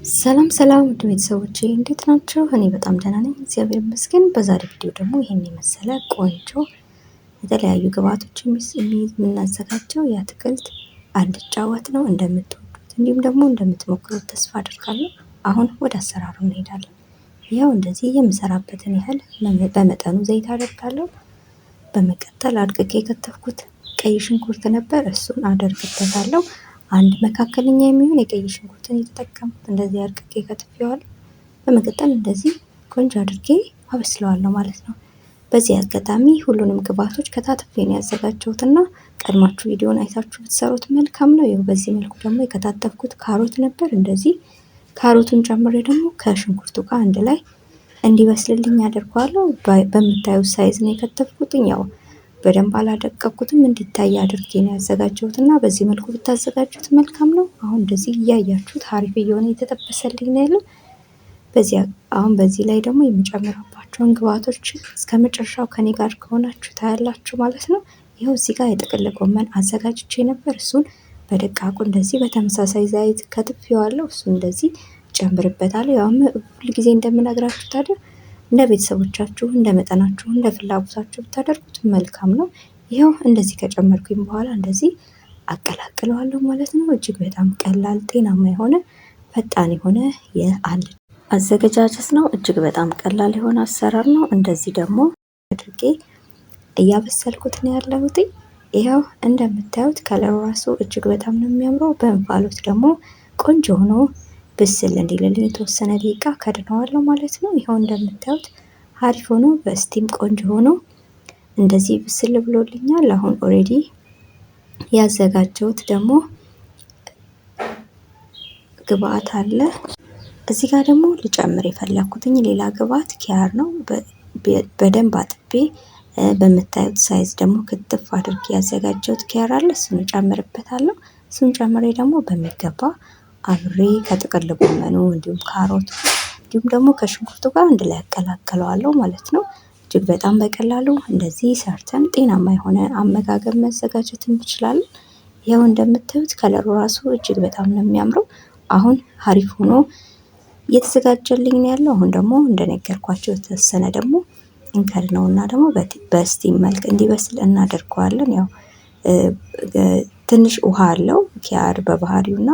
ሰላም ሰላም ውድ ቤተሰቦቼ እንዴት ናችሁ? እኔ በጣም ደህና ነኝ፣ እግዚአብሔር ይመስገን። በዛሬ ቪዲዮ ደግሞ ይሄን የመሰለ ቆንጆ የተለያዩ ግብአቶች የምናዘጋጀው የአትክልት አልጫ ወጥ ነው። እንደምትወዱት እንዲሁም ደግሞ እንደምትሞክሩት ተስፋ አድርጋለሁ። አሁን ወደ አሰራሩ እንሄዳለን። ያው እንደዚህ የምሰራበትን ያህል በመጠኑ ዘይት አደርጋለሁ። በመቀጠል አድቅቄ የከተፍኩት ቀይ ሽንኩርት ነበር፣ እሱን አደርግበታለሁ። አንድ መካከለኛ የሚሆን የቀይ ሽንኩርትን የተጠቀምኩት እንደዚህ አድርጌ ከትፌዋለሁ። በመቀጠል እንደዚህ ቆንጆ አድርጌ አበስለዋለሁ ማለት ነው። በዚህ አጋጣሚ ሁሉንም ግብአቶች ከታትፌ ነው ያዘጋጀሁትና ቀድማችሁ ቪዲዮን አይታችሁ ብትሰሩት መልካም ነው። ይኸው በዚህ መልኩ ደግሞ የከታተፍኩት ካሮት ነበር። እንደዚህ ካሮቱን ጨምሬ ደግሞ ከሽንኩርቱ ጋር አንድ ላይ እንዲበስልልኝ አደርገዋለሁ። በምታዩት ሳይዝ ነው የከተፍኩት። ያው በደንብ አላደቀኩትም፣ እንዲታይ አድርጌ ነው ያዘጋጀሁት እና በዚህ መልኩ ብታዘጋጁት መልካም ነው። አሁን እንደዚህ እያያችሁት አሪፍ እየሆነ የተጠበሰልኝ ነው ያለው። አሁን በዚህ ላይ ደግሞ የምጨምርባቸውን ግብአቶች እስከ መጨረሻው ከኔ ጋር ከሆናችሁ ታያላችሁ ማለት ነው። ይኸው እዚህ ጋር የጥቅል ጎመን አዘጋጅቼ ነበር። እሱን በደቃቁ እንደዚህ በተመሳሳይ ዘይት ከትፌዋለሁ። እሱን እንደዚህ ጨምርበታለሁ። ያው ሁልጊዜ እንደምነግራችሁ ታዲያ እንደ ቤተሰቦቻችሁ እንደ መጠናችሁ እንደ ፍላጎታችሁ ብታደርጉት መልካም ነው። ይኸው እንደዚህ ከጨመርኩኝ በኋላ እንደዚህ አቀላቅለዋለሁ ማለት ነው። እጅግ በጣም ቀላል ጤናማ የሆነ ፈጣን የሆነ የአልጫ አዘገጃጀት ነው። እጅግ በጣም ቀላል የሆነ አሰራር ነው። እንደዚህ ደግሞ አድርጌ እያበሰልኩት ነው ያለሁት። ይኸው እንደምታዩት ከለሩ ራሱ እጅግ በጣም ነው የሚያምረው። በእንፋሎት ደግሞ ቆንጆ ሆኖ ብስል እንዲልልኝ የተወሰነ ደቂቃ ከድነዋለሁ ማለት ነው። ይኸው እንደምታዩት አሪፍ ሆኖ በስቲም ቆንጆ ሆኖ እንደዚህ ብስል ብሎልኛል። አሁን ኦሬዲ ያዘጋጀሁት ደግሞ ግብአት አለ። እዚህ ጋር ደግሞ ልጨምር የፈለኩትኝ ሌላ ግብአት ኪያር ነው። በደንብ አጥቤ በምታዩት ሳይዝ ደግሞ ክትፍ አድርጌ ያዘጋጀሁት ኪያር አለ። እሱን ጨምርበታለሁ። እሱን ጨምሬ ደግሞ በሚገባ አብሬ ከጥቅል ጎመኑ እንዲሁም ካሮቱ እንዲሁም ደግሞ ከሽንኩርቱ ጋር አንድ ላይ ያቀላቅለዋለሁ ማለት ነው። እጅግ በጣም በቀላሉ እንደዚህ ሰርተን ጤናማ የሆነ አመጋገብ መዘጋጀት እንችላለን። ይኸው እንደምታዩት ከለሩ ራሱ እጅግ በጣም ነው የሚያምረው። አሁን አሪፍ ሆኖ እየተዘጋጀልኝ ነው ያለው። አሁን ደግሞ እንደነገርኳቸው የተወሰነ ደግሞ እንከድነውና ደግሞ በስቲም መልክ እንዲበስል እናደርገዋለን። ያው ትንሽ ውሃ አለው ኪያር በባህሪውና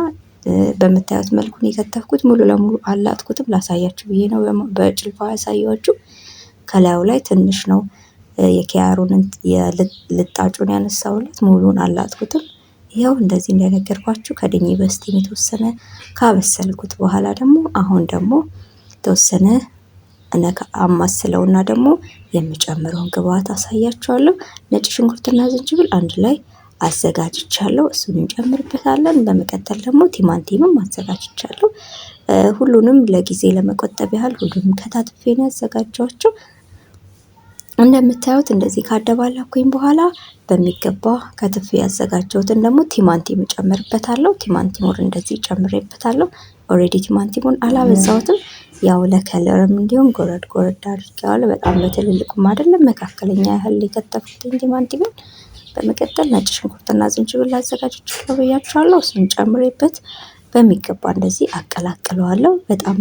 በምታዩት መልኩ ነው የከተፍኩት። ሙሉ ለሙሉ አላጥኩትም፣ ላሳያችሁ ብዬ ነው በጭልፋ ያሳያችሁ። ከላዩ ላይ ትንሽ ነው የኪያሩን ልጣጩን ያነሳውለት፣ ሙሉን አላጥኩትም። ይኸው እንደዚህ እንደነገርኳችሁ ከድኜ በስቲም የተወሰነ ካበሰልኩት በኋላ ደግሞ አሁን ደግሞ የተወሰነ አማስለውና ደግሞ የምጨምረውን ግብአት አሳያችኋለሁ። ነጭ ሽንኩርትና ዝንጅብል አንድ ላይ አዘጋጅቻለሁ፣ እሱን እንጨምርበታለን። በመቀጠል ደግሞ ቲማቲምም አዘጋጅቻለሁ። ሁሉንም ለጊዜ ለመቆጠብ ያህል ሁሉንም ከታትፌ ነው ያዘጋጇቸው። እንደምታዩት እንደዚህ ካደባለኩኝ በኋላ በሚገባ ከትፌ ያዘጋጀሁትን ደግሞ ቲማቲም እጨምርበታለሁ። ቲማቲሙን እንደዚህ ጨምሬበታለሁ። ኦሬዲ ቲማቲሙን አላበዛሁትም፣ ያው ለከለርም እንዲሁም ጎረድ ጎረድ አድርጌዋለሁ። በጣም በትልልቁም አይደለም መካከለኛ ያህል የከተፍኩትን ቲማቲሙን። በመቀጠል ነጭ ሽንኩርትና ዝንጅብል አዘጋጅቻለሁ ብያችኋለሁ። እሱን ጨምሬበት በሚገባ እንደዚህ አቀላቅለዋለሁ። በጣም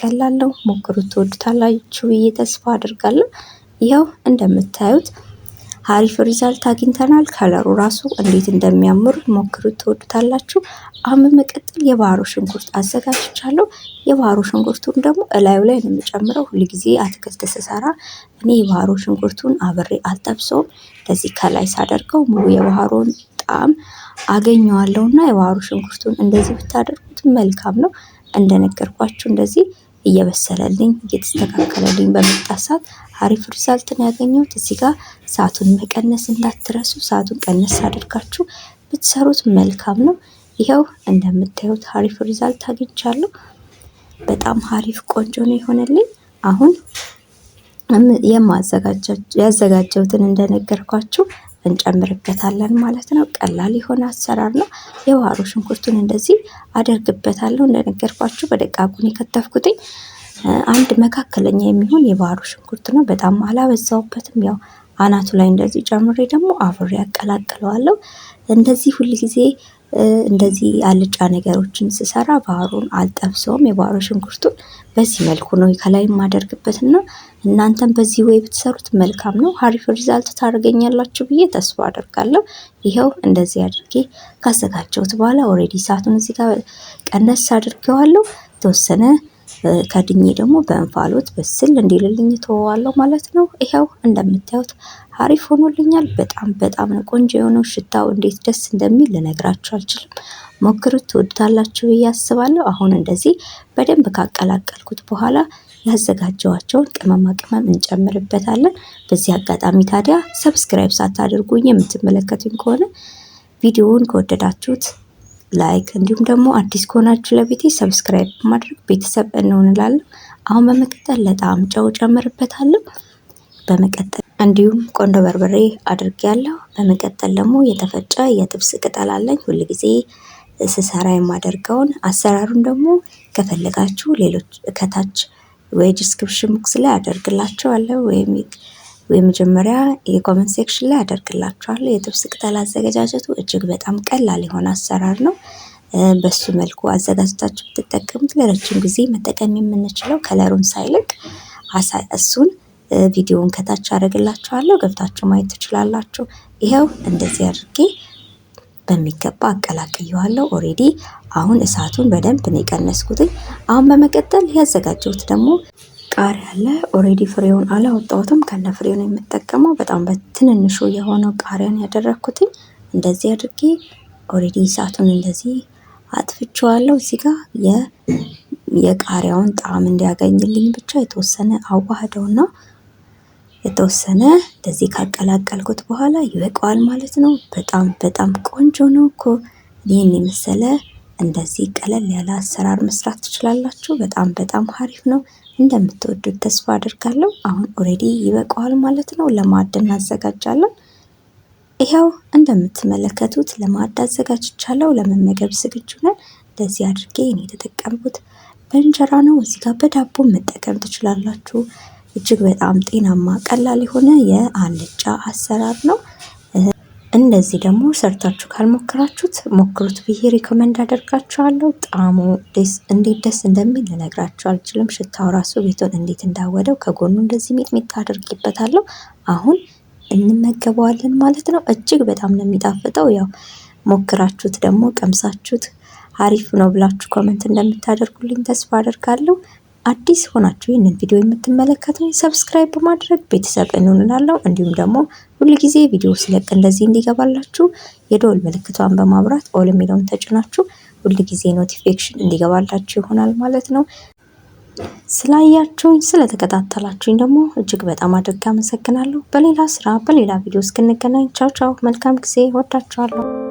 ቀላል ነው። ሞክሩት፣ ትወዱታላችሁ ብዬ ተስፋ አድርጋለሁ። ይኸው እንደምታዩት አሪፍ ሪዛልት አግኝተናል። ከለሩ ራሱ እንዴት እንደሚያምር ሞክሩት፣ ትወዱታላችሁ። አሁን በመቀጠል የባህሮ ሽንኩርት አዘጋጅቻለሁ። የባህሮ ሽንኩርቱን ደግሞ እላዩ ላይ ነው የምጨምረው። ሁልጊዜ አትክልት ስሰራ እኔ የባህሮ ሽንኩርቱን አብሬ አልጠብሰውም። እንደዚህ ከላይ ሳደርገው ሙሉ የባህሮን ጣዕም አገኘዋለሁና የባህሮ ሽንኩርቱን እንደዚህ ብታደርጉት መልካም ነው። እንደነገርኳችሁ እንደዚህ እየበሰለልኝ እየተስተካከለልኝ በመጣ ሰዓት አሪፍ ሪዛልት ነው ያገኘሁት። እዚህ ጋር እሳቱን መቀነስ እንዳትረሱ፣ እሳቱን ቀነስ አድርጋችሁ ብትሰሩት መልካም ነው። ይኸው እንደምታዩት አሪፍ ሪዛልት አግኝቻለሁ። በጣም አሪፍ ቆንጆ ነው የሆነልኝ። አሁን ያዘጋጀሁትን እንደነገርኳችሁ እንጨምርበታለን ማለት ነው። ቀላል የሆነ አሰራር ነው። የባህሮ ሽንኩርቱን እንደዚህ አደርግበታለሁ። እንደነገርኳችሁ በደቃቁን የከተፍኩትኝ አንድ መካከለኛ የሚሆን የባህሮ ሽንኩርት ነው። በጣም አላበዛውበትም። ያው አናቱ ላይ እንደዚህ ጨምሬ ደግሞ አብሬ ያቀላቅለዋለሁ። እንደዚህ ሁልጊዜ እንደዚህ አልጫ ነገሮችን ስሰራ ባህሩን አልጠብሰውም። የባህሩ ሽንኩርቱን በዚህ መልኩ ነው ከላይ የማደርግበትና እናንተም በዚህ ወይ ብትሰሩት መልካም ነው። አሪፍ ሪዛልት ታደርገኛላችሁ ብዬ ተስፋ አደርጋለሁ። ይኸው እንደዚህ አድርጌ ካዘጋጀሁት በኋላ ኦሬዲ እሳቱን እዚህ ጋር ቀነስ አድርጌዋለሁ። የተወሰነ ከድኜ ደግሞ በእንፋሎት በስል እንዲልልኝ ተወዋለሁ ማለት ነው። ይኸው እንደምታዩት አሪፍ ሆኖልኛል። በጣም ነው ቆንጆ የሆነው። ሽታው እንዴት ደስ እንደሚል ልነግራችሁ አልችልም። ሞክሩት፣ ትወዱታላችሁ ብዬ አስባለሁ። አሁን እንደዚህ በደንብ ካቀላቀልኩት በኋላ ያዘጋጀዋቸውን ቅመማ ቅመም እንጨምርበታለን። በዚህ አጋጣሚ ታዲያ ሰብስክራይብ ሳታደርጉኝ የምትመለከቱኝ ከሆነ ቪዲዮውን ከወደዳችሁት ላይክ እንዲሁም ደግሞ አዲስ ከሆናችሁ ለቤቴ ሰብስክራይብ በማድረግ ቤተሰብ እንሆንላለን። አሁን በመቀጠል ለጣዕም ጨው ጨምርበታለሁ። በመቀጠል እንዲሁም ቆንዶ በርበሬ አድርጌያለሁ። በመቀጠል ደግሞ የተፈጨ የጥብስ ቅጠል አለኝ ሁልጊዜ ስሰራ የማደርገውን። አሰራሩን ደግሞ ከፈለጋችሁ ሌሎች ከታች ወይ ዲስክሪፕሽን ቦክስ ላይ አደርግላችኋለሁ ወይም መጀመሪያ የኮመንት ሴክሽን ላይ አደርግላችኋለሁ። የጥብስ ቅጠል አዘገጃጀቱ እጅግ በጣም ቀላል የሆነ አሰራር ነው። በሱ መልኩ አዘጋጅታችሁ ብትጠቀሙት ለረጅም ጊዜ መጠቀም የምንችለው ከለሩን ሳይለቅ እሱን ቪዲዮውን ከታች አደርግላችኋለሁ፣ ገብታችሁ ማየት ትችላላችሁ። ይኸው እንደዚህ አድርጌ በሚገባ አቀላቅየዋለሁ። ኦሬዲ አሁን እሳቱን በደንብ ነው የቀነስኩትኝ። አሁን በመቀጠል ያዘጋጀሁት ደግሞ ቃሪያ አለ። ኦሬዲ ፍሬውን አላወጣሁትም፣ ከነ ፍሬው ነው የምጠቀመው። በጣም በትንንሹ የሆነው ቃሪያን ያደረኩትኝ። እንደዚህ አድርጌ ኦሬዲ እሳቱን እንደዚህ አጥፍቼዋለሁ። እዚህ ጋር የቃሪያውን ጣዕም እንዲያገኝልኝ ብቻ የተወሰነ አዋህደውና የተወሰነ እንደዚህ ካቀላቀልኩት በኋላ ይበቃዋል ማለት ነው። በጣም ቆንጆ ነው እኮ። ይህን የመሰለ እንደዚህ ቀለል ያለ አሰራር መስራት ትችላላችሁ። በጣም አሪፍ ነው። እንደምትወዱት ተስፋ አድርጋለሁ። አሁን ኦሬዲ ይበቃዋል ማለት ነው። ለማዕድ እናዘጋጃለን። ይኸው እንደምትመለከቱት ለማዕድ አዘጋጅቻለሁ። ለመመገብ ዝግጁ ነን። እንደዚህ አድርጌ እኔ የተጠቀምኩት በእንጀራ ነው። እዚህ ጋር በዳቦ መጠቀም ትችላላችሁ። እጅግ በጣም ጤናማ ቀላል የሆነ የአልጫ አሰራር ነው። እንደዚህ ደግሞ ሰርታችሁ ካልሞከራችሁት ሞክሩት ብዬ ሪኮመንድ አደርጋችኋለሁ። ጣዕሙ እንዴት ደስ እንደሚል ልነግራችሁ አልችልም። ሽታው ራሱ ቤቱን እንዴት እንዳወደው። ከጎኑ እንደዚህ ሚጥሚጣ አድርጌበታለሁ። አሁን እንመገበዋለን ማለት ነው። እጅግ በጣም ነው የሚጣፍጠው። ያው ሞክራችሁት ደግሞ ቀምሳችሁት አሪፍ ነው ብላችሁ ኮመንት እንደምታደርጉልኝ ተስፋ አደርጋለሁ። አዲስ ሆናችሁ ይህንን ቪዲዮ የምትመለከቱኝ ሰብስክራይብ በማድረግ ቤተሰብ እንሆንላለሁ። እንዲሁም ደግሞ ሁልጊዜ ቪዲዮ ስለቅ እንደዚህ እንዲገባላችሁ የደወል ምልክቷን በማብራት ኦል የሚለውን ተጭናችሁ ሁልጊዜ ኖቲፊኬሽን እንዲገባላችሁ ይሆናል ማለት ነው። ስላያችሁኝ ስለተከታተላችሁኝ ደግሞ እጅግ በጣም አድርጌ አመሰግናለሁ። በሌላ ስራ በሌላ ቪዲዮ እስክንገናኝ ቻው ቻው። መልካም ጊዜ። ወዳችኋለሁ።